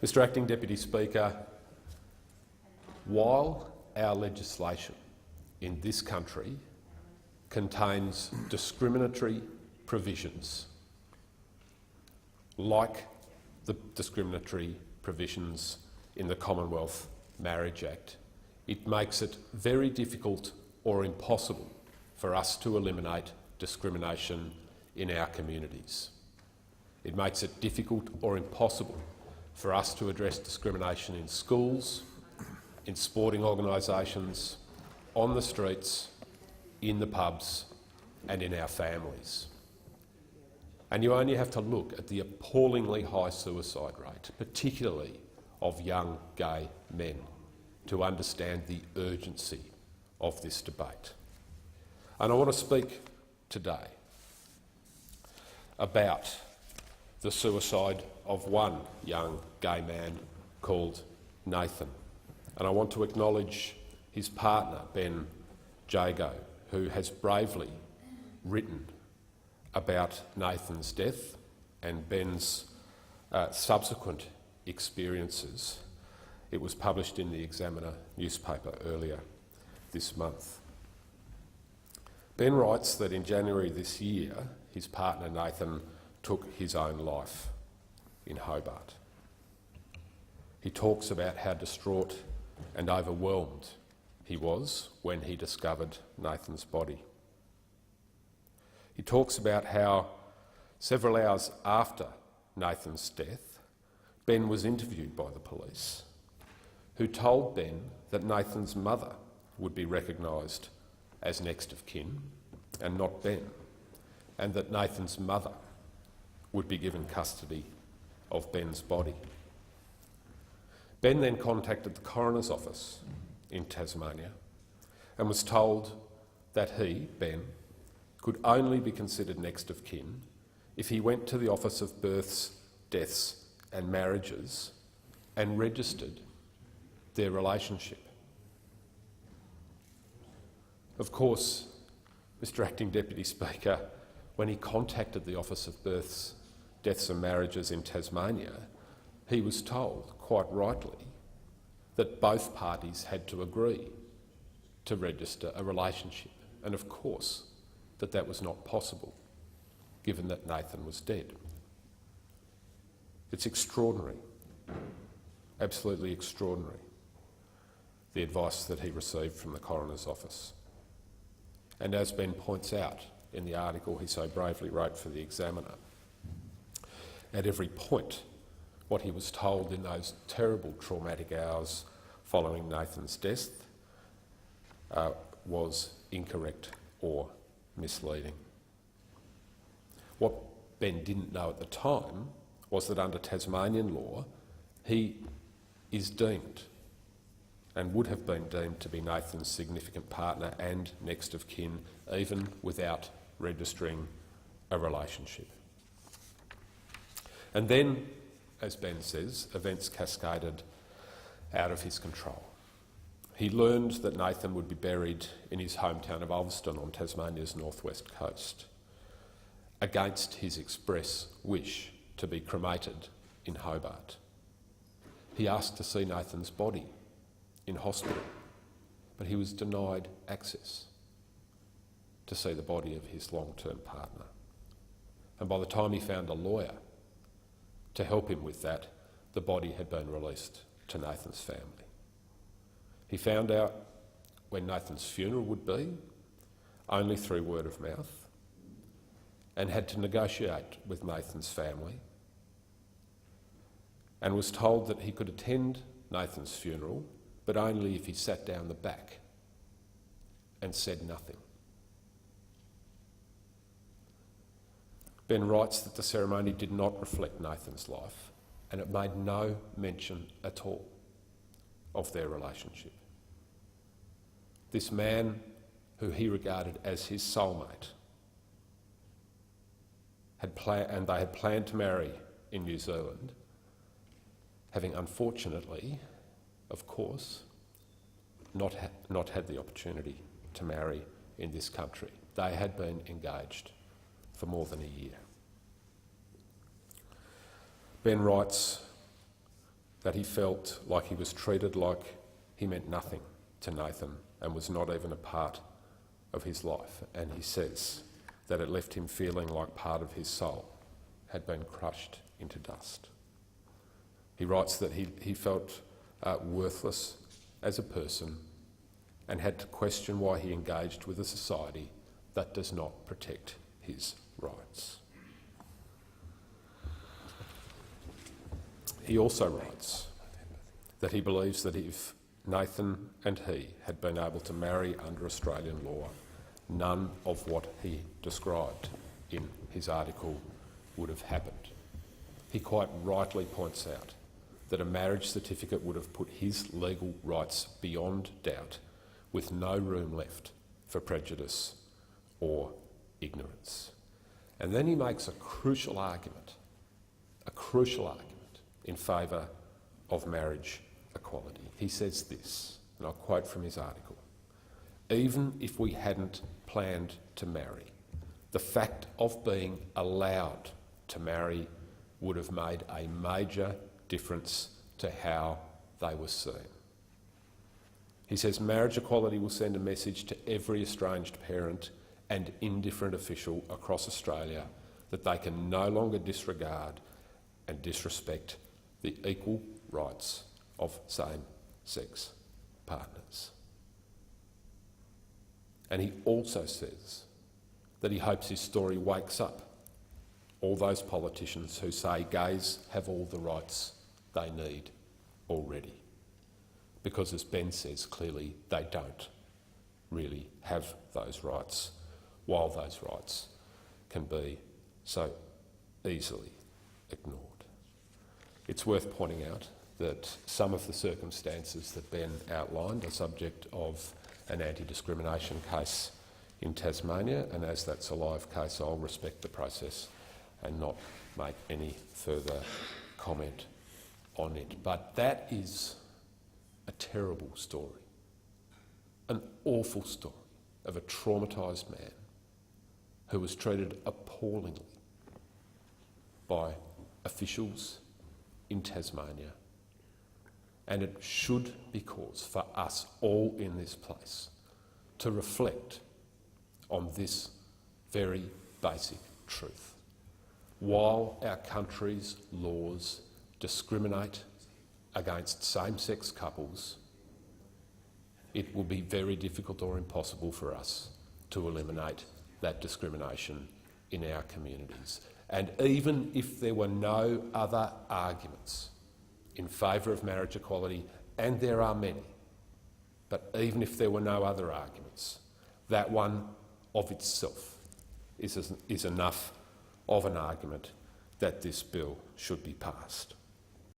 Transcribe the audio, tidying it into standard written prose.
Mr Acting Deputy Speaker, while our legislation in this country contains discriminatory provisions, like the discriminatory provisions in the Commonwealth Marriage Act, it makes it very difficult or impossible for us to eliminate discrimination in our communities. It makes it difficult or impossible for us to address discrimination in schools, in sporting organisations, on the streets, in the pubs and in our families. And you only have to look at the appallingly high suicide rate, particularly of young gay men, to understand the urgency of this debate. And I want to speak today about the suicide of one young gay man called Nathan. And I want to acknowledge his partner, Ben Jago, who has bravely written about Nathan's death and Ben's subsequent experiences. It was published in the Examiner newspaper earlier this month. Ben writes that in January this year, his partner Nathan took his own life in Hobart. He talks about how distraught and overwhelmed he was when he discovered Nathan's body. He talks about how several hours after Nathan's death, Ben was interviewed by the police, who told Ben that Nathan's mother would be recognised as next of kin and not Ben, and that Nathan's mother would be given custody of Ben's body. Ben then contacted the coroner's office in Tasmania and was told that he, Ben, could only be considered next of kin if he went to the Office of Births, Deaths and Marriages and registered their relationship. Of course, Mr Acting Deputy Speaker, when he contacted the Office of Births, Deaths and Marriages in Tasmania, he was told, quite rightly, that both parties had to agree to register a relationship, and of course that that was not possible, given that Nathan was dead. It's extraordinary, absolutely extraordinary, the advice that he received from the coroner's office. And as Ben points out in the article he so bravely wrote for the Examiner, at every point what he was told in those terrible traumatic hours following Nathan's death was incorrect or misleading. What Ben didn't know at the time was that under Tasmanian law he is deemed and would have been deemed to be Nathan's significant partner and next of kin, even without registering a relationship. And then, as Ben says, events cascaded out of his control. He learned that Nathan would be buried in his hometown of Ulverston on Tasmania's northwest coast, against his express wish to be cremated in Hobart. He asked to see Nathan's body in hospital, but he was denied access to see the body of his long-term partner. And by the time he found a lawyer to help him with that, the body had been released to Nathan's family. He found out when Nathan's funeral would be, only through word of mouth, and had to negotiate with Nathan's family, and was told that he could attend Nathan's funeral, but only if he sat down the back and said nothing. Ben writes that the ceremony did not reflect Nathan's life, and it made no mention at all of their relationship. This man, who he regarded as his soulmate, and they had planned to marry in New Zealand, having unfortunately, of course, not had the opportunity to marry in this country. They had been engaged for more than a year. Ben writes that he felt like he was treated like he meant nothing to Nathan and was not even a part of his life. And he says that it left him feeling like part of his soul had been crushed into dust. He writes that he felt worthless as a person and had to question why he engaged with a society that does not protect his rights. He also writes that he believes that if Nathan and he had been able to marry under Australian law, none of what he described in his article would have happened. He quite rightly points out that a marriage certificate would have put his legal rights beyond doubt, with no room left for prejudice or ignorance. And then he makes a crucial argument in favour of marriage equality. He says this, and I'll quote from his article: "Even if we hadn't planned to marry, the fact of being allowed to marry would have made a major difference to how they were seen." He says marriage equality will send a message to every estranged parent and indifferent official across Australia that they can no longer disregard and disrespect the equal rights of same-sex partners. And he also says that he hopes his story wakes up all those politicians who say gays have all the rights they need already. Because, as Ben says clearly, they don't really have those rights, while those rights can be so easily ignored. It's worth pointing out that some of the circumstances that Ben outlined are subject of an anti-discrimination case in Tasmania, and as that's a live case, I'll respect the process and not make any further comment on it. But that is a terrible story, an awful story of a traumatised man who was treated appallingly by officials in Tasmania. And it should be cause for us all in this place to reflect on this very basic truth. While our country's laws discriminate against same-sex couples, it will be very difficult or impossible for us to eliminate that discrimination in our communities. And even if there were no other arguments in favour of marriage equality, and there are many, but even if there were no other arguments, that one of itself is enough of an argument that this bill should be passed.